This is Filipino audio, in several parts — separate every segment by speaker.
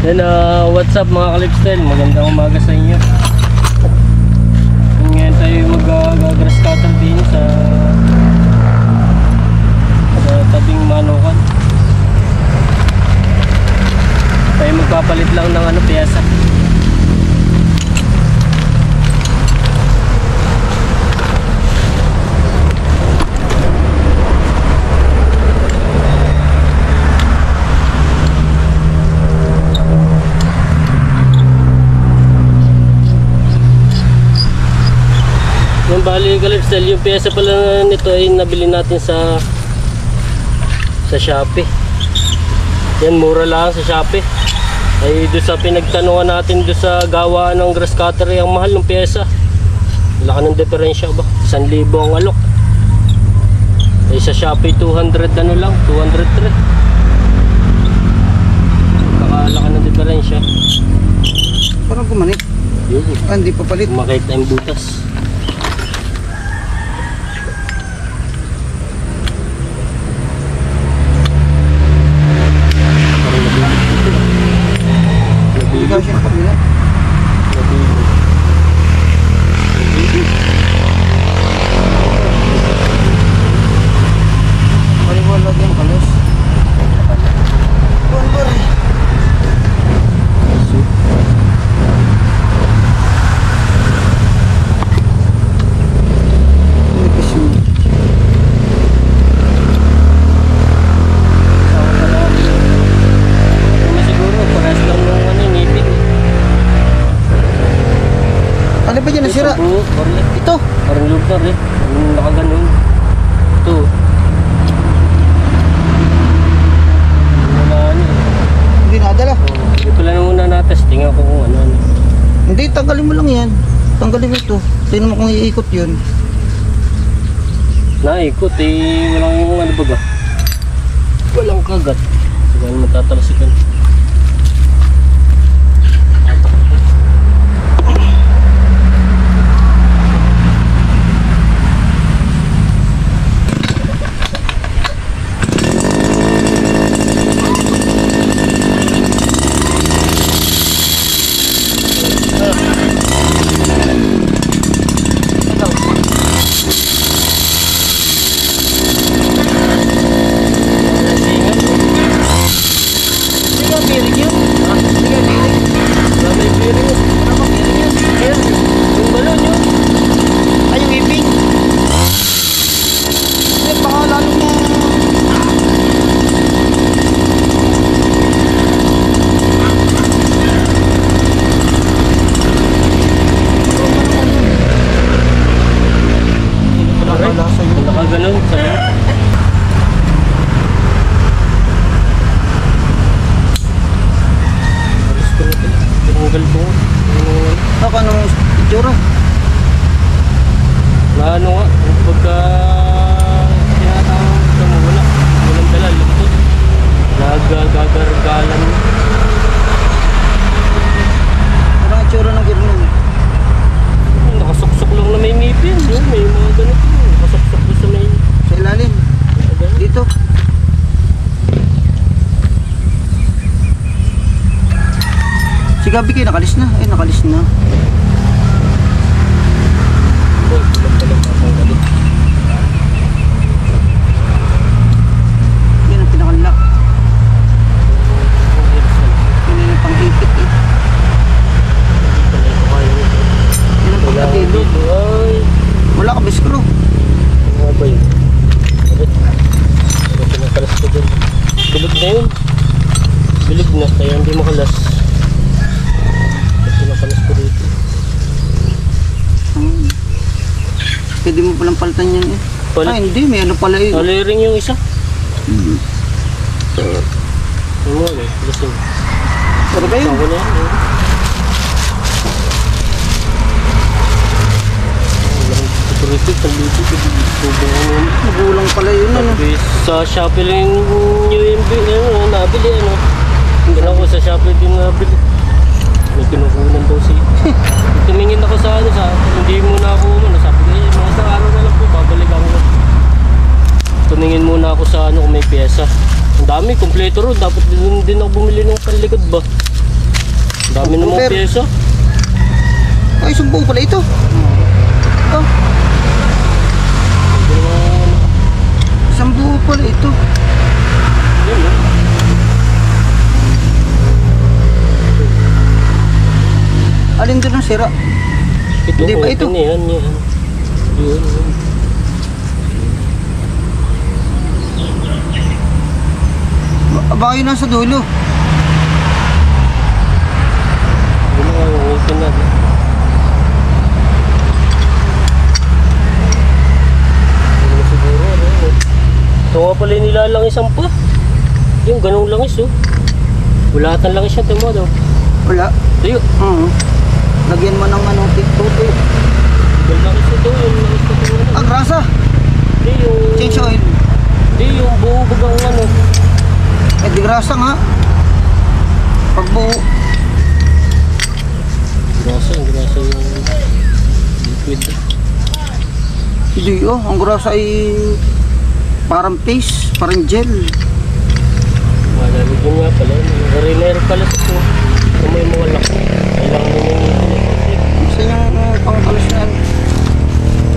Speaker 1: Then what's up mga ka-lifestyle, magandang umaga sa inyo. Ngayon tayo mag-grass cutter din sa tabing Manukan. Tayo magpapalit lang ng piyesa. Yung bali ka-lifestyle, yung pyesa pala nito ay nabili natin sa Shopee. Yan, mura lang sa Shopee. Ay doon sa pinagtanungan natin doon sa gawa ng grass cutter, ang mahal ng pyesa. Laki ng diferensya ba? 1,000 ang alok. Ay sa Shopee 200 ano lang, 203. Kakalaki ng diferensya.
Speaker 2: Parang gumanit.
Speaker 1: Yun.
Speaker 2: Hindi pa palit.
Speaker 1: Makita yung butas.
Speaker 2: Ikaw siya kapila. Paliwala yung kalos. Buwan-buwan eh. Ano ba dyan nasira? Ito?
Speaker 1: Parang lugar eh. Yung nakaganon. Ito. Wala ano eh.
Speaker 2: Hindi nadala.
Speaker 1: Hindi pala na muna natesting ako kung ano.
Speaker 2: Hindi, tanggalin mo lang yan. Tanggalin mo ito. Tingnan mo kung iikot yun.
Speaker 1: Naikot eh. Walang ano baga. Walang kagat. Siguro matatalasikan. Nakaganon sa tinanggal ko.
Speaker 2: Ako anong itsura?
Speaker 1: Na ano nga, pagka tinatawag ka mo, walang dala, lupot. Nagagargalan.
Speaker 2: Parang itsura ng gear nun.
Speaker 1: Nakasuksok lang na may ngipin. Yun, may mga ganito. Nakasuksok doon sa may...
Speaker 2: Sa ilalim. Dito. Si Gabi kayo nakalis na. Nakalis na.
Speaker 1: Oh, tulang-tulang pasanggalit.
Speaker 2: Yan ang pinakalock. Yan ang pang-hipit eh. Yan ang pang-katilo. Wala ka ba screw?
Speaker 1: Ano ba yun? Ano pinakalas ko dyan? Bilog na yun. Bilog na, kaya hindi makalas. Pinakalas ko dito.
Speaker 2: Pwede mo palang palitan yan eh.
Speaker 1: Palit?
Speaker 2: Hindi, may ano pala eh.
Speaker 1: Layering yung isa. Ano mo eh, lasing.
Speaker 2: Pero kayo?
Speaker 1: Ako na yan. Turistik, ang luto.
Speaker 2: Magulang pala yun ano.
Speaker 1: Sa Shopee lang yung UMB, nabili ano. Hindi na ako sa Shopee din nabili. May kinukunan daw siya. Tumingin ako sa ano, hindi muna ako sabi ko, mga isang araw na lang po, babalik ako. Tumingin muna ako sa ano kung may pyesa. Ang dami, kompleto ron. Dapat din ako bumili ng panlikod ba. Dami naman
Speaker 2: Super.
Speaker 1: pyesa.
Speaker 2: Ay, sumbuo pala ito. Oh,
Speaker 1: Hindi naman,
Speaker 2: isang buo pala ito.
Speaker 1: yun eh.
Speaker 2: Alin doon ang sira?
Speaker 1: Ito,
Speaker 2: Hindi ba ito?
Speaker 1: open yan, yan. Yun, yun.
Speaker 2: Baka yun nasa dulo.
Speaker 1: Yun nga, open na. Yun na siguro, ano. Ito nga pala yung nilalangisan pa. Yung ganong langis, oh. Bulatan langis yan, timo daw.
Speaker 2: Wala.
Speaker 1: Tayo.
Speaker 2: Lagyan mo ng ano, tiktok eh.
Speaker 1: Yung langis ito, yung langis na ito.
Speaker 2: Ang grasa.
Speaker 1: Hindi, yung...
Speaker 2: Change oil.
Speaker 1: Hindi, yung buo bagang ano.
Speaker 2: Eh di grasa nga. Pag buo.
Speaker 1: Grasa yung liquid.
Speaker 2: Hindi oh, ang grasa ay parang paste, parang gel.
Speaker 1: Malalig yun nga pala. Riner pala ito. Kung may mga laki. Kailangan mo yung ito.
Speaker 2: Gusto niyang pangkalas na yan.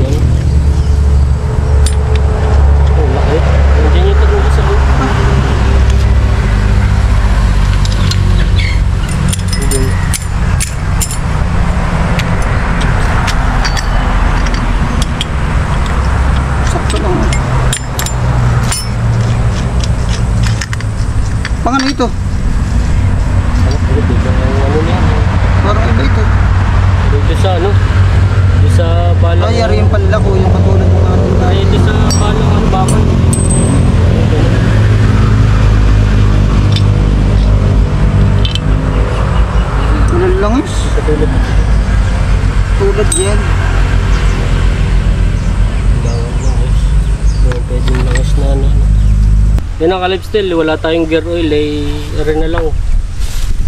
Speaker 1: Yan. Oh, laki. Nandiyan yung tagong sa loob. Nandiyan.
Speaker 2: Sakto lang. Pang ano ito?
Speaker 1: Ano po, dito ang ano niya.
Speaker 2: Parang iba ito.
Speaker 1: Dito sa ano. Dito sa balang.
Speaker 2: Ay, yari yung panlak o yung katulad ng ating
Speaker 1: Ay, dito sa balang ano, bakal.
Speaker 2: Walang langis.
Speaker 1: Katulad.
Speaker 2: Tulad gel.
Speaker 1: Bawal langis. Pwedeng langis na ano. Yan ang ka-lifestyle, wala tayong gear oil ay rin na lang.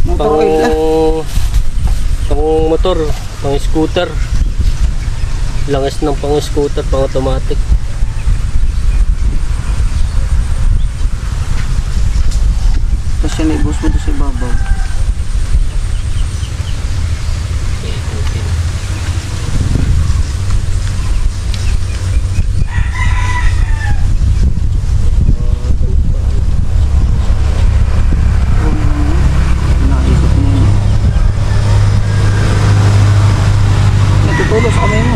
Speaker 2: Motor oil na.
Speaker 1: Pang motor, pang scooter. Langis ng pang scooter, pang automatic.
Speaker 2: Tapos yan ibus mo doon sa ibabaw. Naikot na yun. Natutulos kami mo.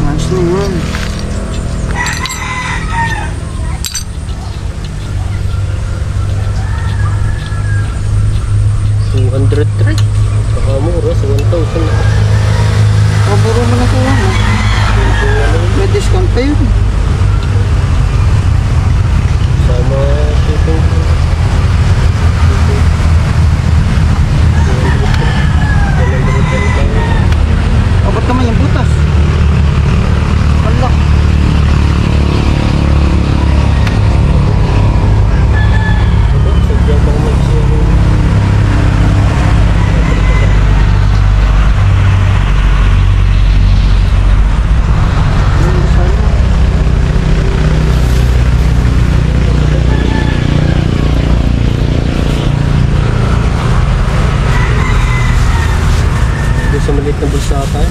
Speaker 2: Nice na yun.
Speaker 1: $203. Baka mura sa 1,000.
Speaker 2: Paburo mo na ito yan. May discount pa yun.
Speaker 1: Sama shipping.
Speaker 2: Abot naman yung butas. Wala.
Speaker 1: Sadya bang mag-share. Sa maliit na bulsa tayo.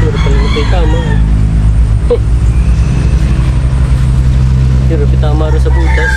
Speaker 1: Pero pala na tayo tama. Pero pitama rin sa butas.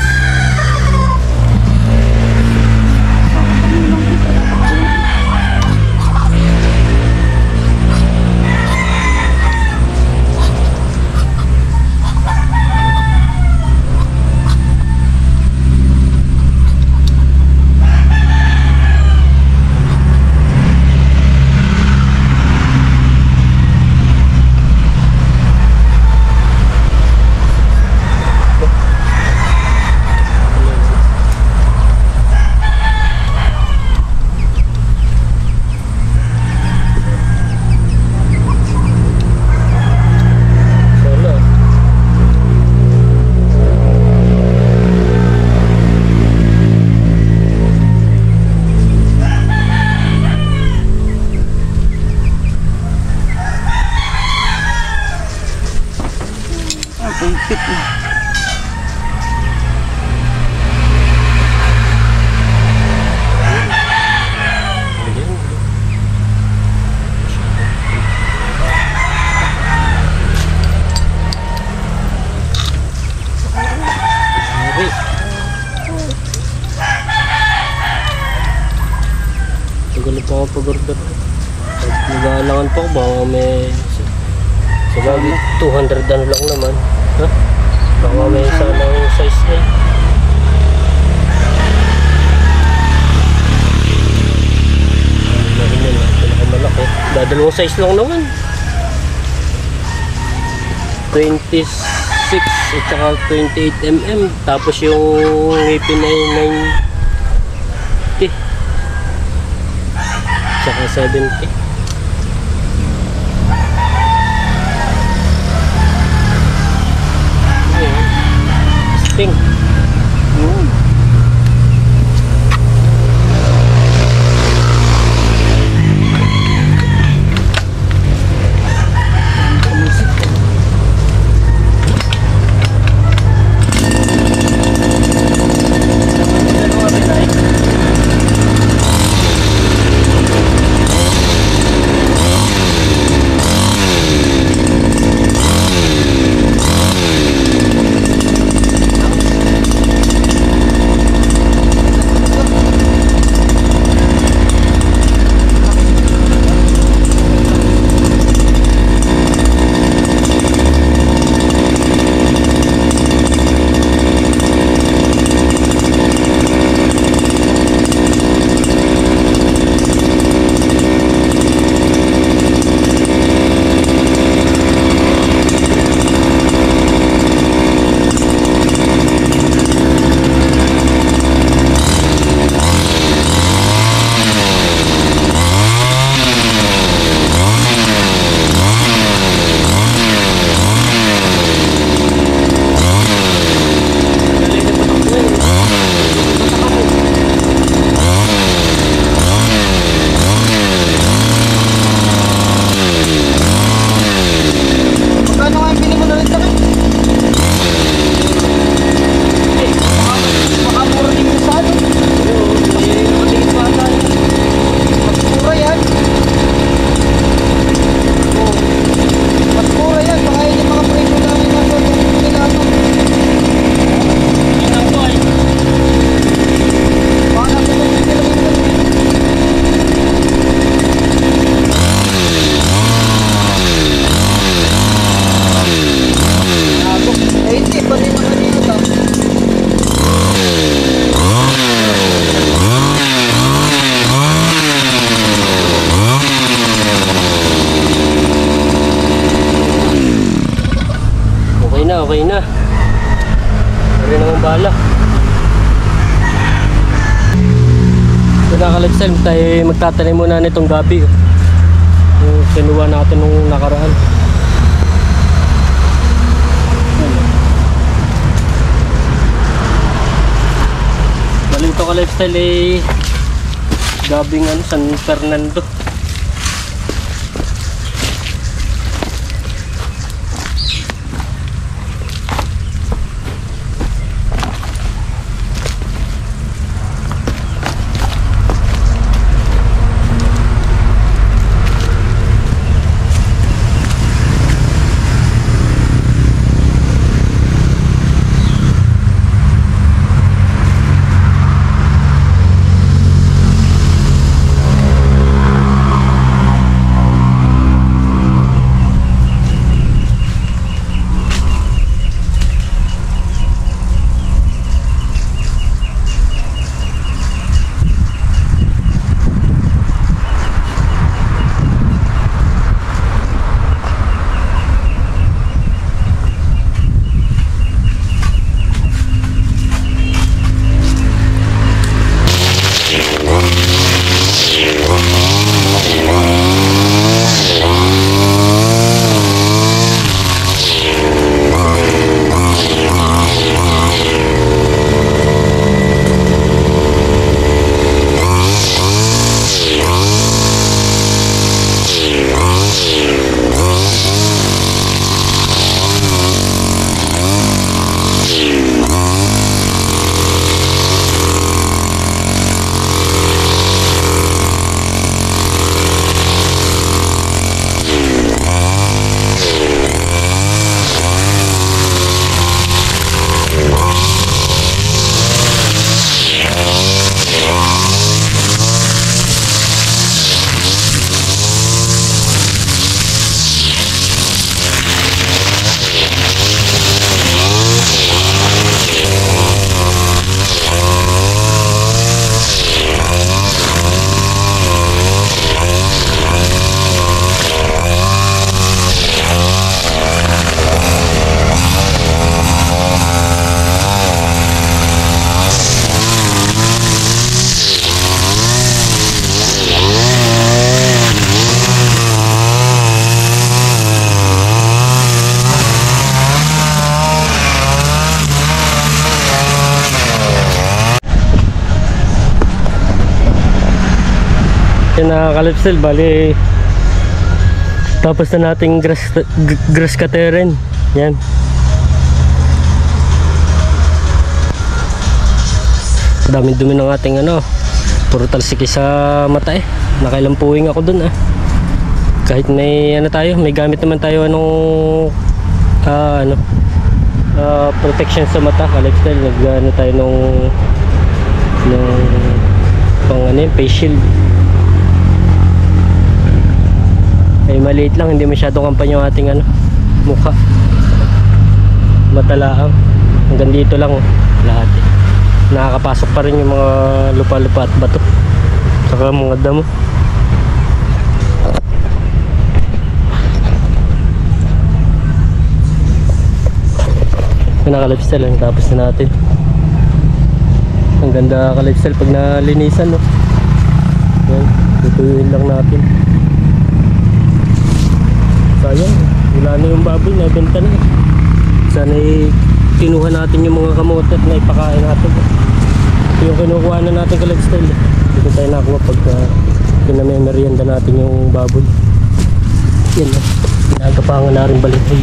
Speaker 1: galit pa ako pag-order. Nag-aalangan pa ako, baka may... Sabi, 200 ano lang naman. Ha? Baka may isa lang yung size na yun. Pinakamalaki. Dadalawang size lang naman. 26 at saka 28 mm. Tapos yung ngipin ay 90 saka 70. Sting. Okay na. Pwede naman bala. So naka-lifestyle, tayo magtatanim muna nitong gabi. Yung kinuha natin nung nakaraan. Bali ito ka-lifestyle eh gabing San Fernando. Yan na kalipsel, bali tapos na nating grass cutter rin. Yan. Daming dumi ng ating ano, puro talsiki sa mata eh. Nakailampuing ako dun ah. Kahit may ano tayo, may gamit naman tayo anong protection sa mata, lifestyle. Nag tayo nung pang ano yun, face shield. Ay maliit lang, hindi masyadong kampanya yung ating ano, mukha. Matalaang. Hanggang dito lang oh, lahat eh. Nakakapasok pa rin yung mga lupa-lupa at bato. Saka mga damo. Naka-lifestyle lang, tapos na natin. Ang ganda ka-lifestyle pag nalinisan no. Yan, tutuyuin lang natin. Sayang, wala na yung baboy, nabenta na. Sana kinuha natin yung mga kamote at naipakain natin. Yung kinukuha na natin ka-lifestyle, dito tayo nakuha pag pinamemerienda natin yung baboy. Yan na, pinagapangan na rin balihoy.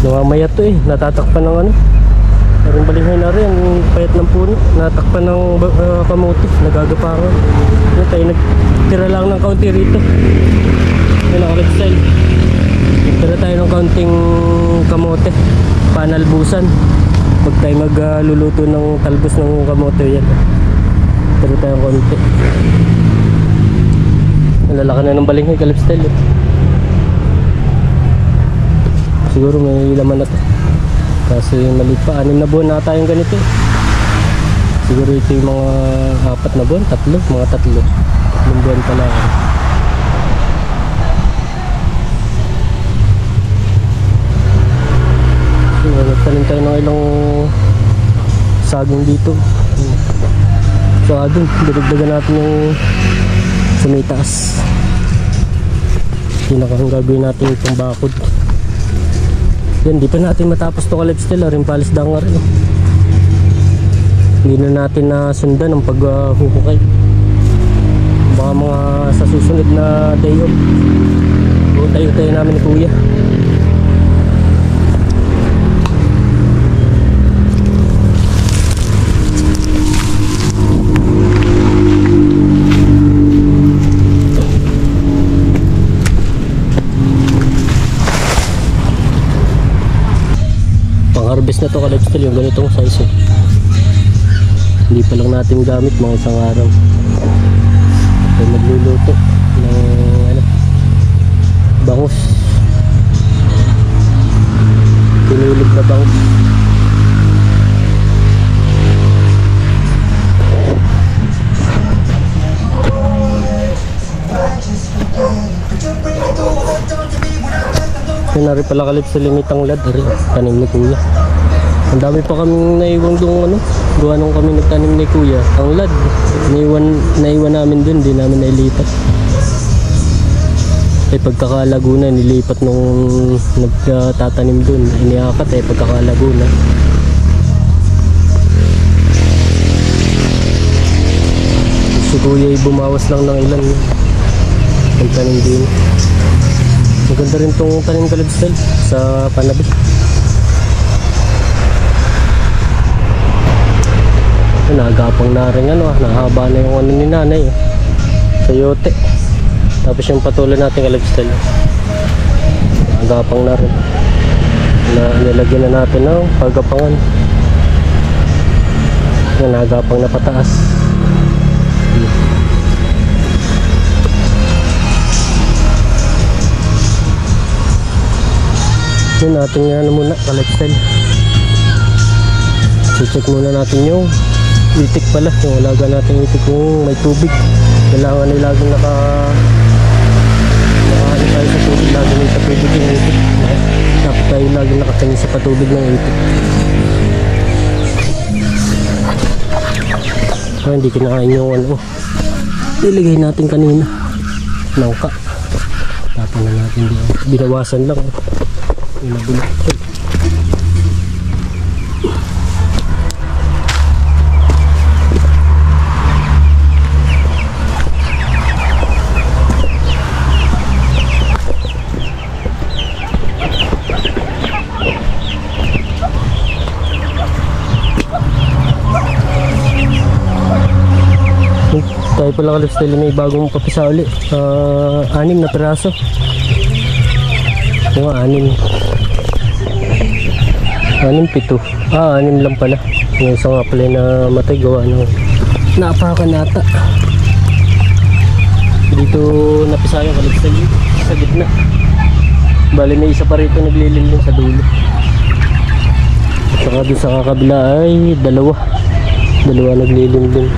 Speaker 1: Namamaya to eh, natatakpan ng ano, rin balihoy na rin, yung payat ng puno, natakpan ng kamote, nagagapangan. Yan tayo, nagtira lang ng kaunti rito. Yan ang lifestyle. Tira tayo ng kaunting kamote, panalbusan. Pag tayo magluluto ng talbos ng kamote yan. Tira tayo ng kaunti. Nalalaki na ng balinghoy ka-lifestyle eh. Siguro may laman na to. Kasi maliit pa, 6 na buwan na tayong ganito eh. Siguro ito yung mga 4 na buwan, 3, mga 3. 3 buwan pa lang. Nagtanim tayo ng ilang saging dito. So doon, dinagdagan natin yung sumitaas. Pinakang gagawin natin yung pambakod. Yan, di pa natin matapos to ka-lifestyle, rin palis dangar eh. Hindi na natin nasundan ang paghuhukay. Baka mga sa susunod na day off, tayo namin ni kuya. Harvest na to ka-lifestyle, yung ganitong size eh. Hindi pa lang natin gamit, mga isang araw. Tayo magluluto ng ano, bangus, pinulog na bangus. Yun na rin pala ka-lifestyle yung itanglad, tanim ni kuya. Ang dami pa kaming naiwang doon ano, gawa nung kami nagtanim ni kuya. Ang lad, naiwan namin dun, di namin nailipat. Eh pagkakalago na, nilipat nung nagtatanim dun. Iniakat eh pagkakalago na. Si kuya ay bumawas lang ng ilan nagtanim din. Maganda rin tong tanim ka-lifestyle sa panabi. Nagapang na rin ano, nahaba na yung ano ni nanay eh, sayote. Tapos yung patuloy natin ka-lifestyle, nagapang na rin na nilagyan na natin ng pagapangan. Nagapang na pataas. Yun natin nga ano muna ka-lifestyle, check muna natin yung itik pala, yung alaga natin itik kung may tubig. Kailangan ay laging nakaano tayo sa tubig, laging sa tubig yung itik. Dapat tayo laging nakatingin sa patubig ng itik. So, hindi kinakain yung ano, iligay natin kanina nangka. Tapon na natin din, binawasan lang yung nabulok. Tayo pala kalipstyle, may bagong papisa uli. 6 na piraso. Oo, 6. 6, 7. 6 lang pala. Yung isa nga pala na matay gawa ng naapakan nata. Dito napisa yung kalipstyle sa gitna. Bali may isa pa rito naglililim sa dulo. Saka doon sa kakabila ay dalawa naglilim din.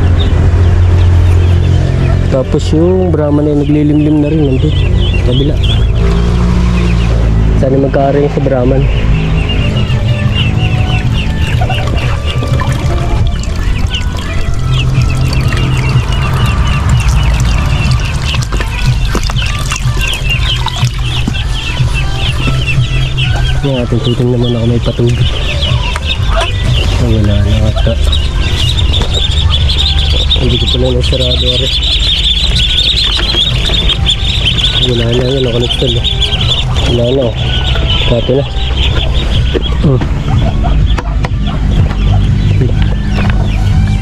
Speaker 1: Tapos yung Brahman ay naglilimlim na rin nandun kabila. Sana magka-aring sa Brahman. Yung ating titing naman ako may patubig. Wala na ata. Hindi ko pala nasarado rin. Wala na yun, nakalipstyle. Wala na oh. Kato na.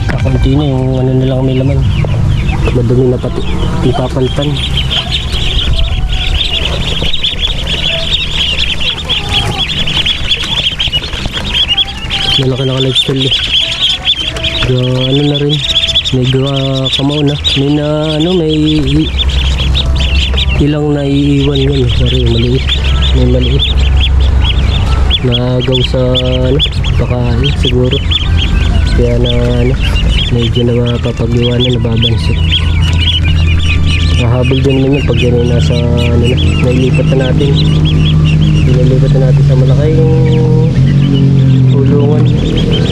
Speaker 1: Kakunti na yung ano na lang may laman. Madumi na pati. Ipapalpan. Malaki naka-lifestyle eh. Ano na rin. May kamao na. May na ano, may ilang naiiwan yun. Sorry, maliit. May maliit. Nagaw sa ano, pakain siguro. Kaya na ano, medyo na mapapag-iwanan, nababansot. Mahabol din naman yun pag yan ay nasa ano na, nailipat na natin. Pinilipat na natin sa malaking ulungan.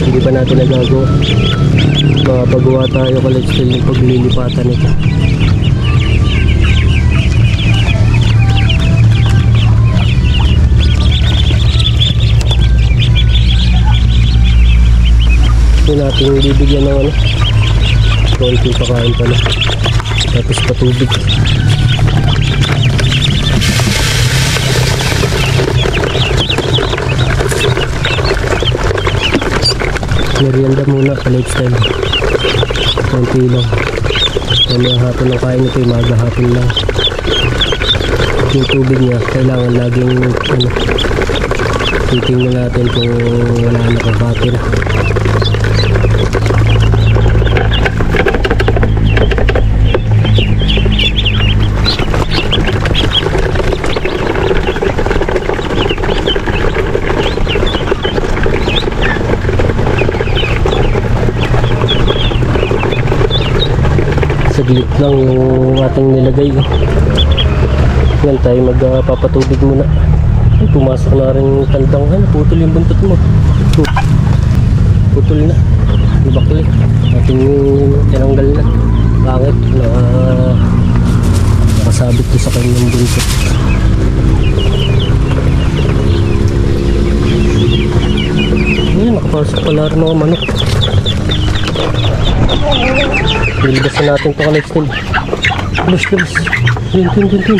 Speaker 1: Hindi pa natin nagagawa. Makapagawa tayo kalipstyle ng paglilipatan nito. Ito natin bibigyan ng ano, konting pakain pala. Tapos patubig. Merienda muna sa lifestyle. Konti lang. Kaya hapon ng kain ito, maga hapon lang. Yung tubig niya, kailangan laging ano, titingnan natin kung wala na kabati na. Saglit lang yung ating nilagay. Yan tayo magpapatubig muna. Ay, pumasok na rin yung tandang. Ay, putol yung buntot mo. Putol na. Ibakli. Ating tinanggal na. Pangit. Nakasabit ko sa kanyang buntot. Ayan, nakapasok pala rin mga manok. Nilibasan natin ito kalipstyle. Labas. Tin.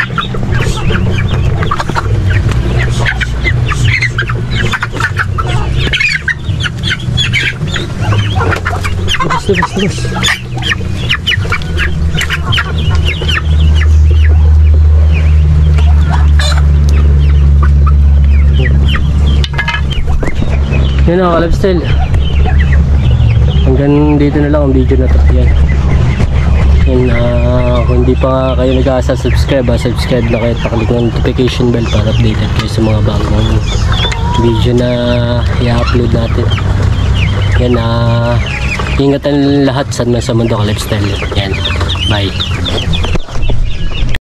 Speaker 1: Labas. Yan o, kalipstyle. Hanggang dito na lang ang video na ito. Yan. Kung hindi pa kayo nag-subscribe, subscribe na kayo at pakalik ng notification bell para updated kayo sa mga bagong video na i-upload natin. Yan, ingatan lahat sa mundo kalipstyle. Yan, bye.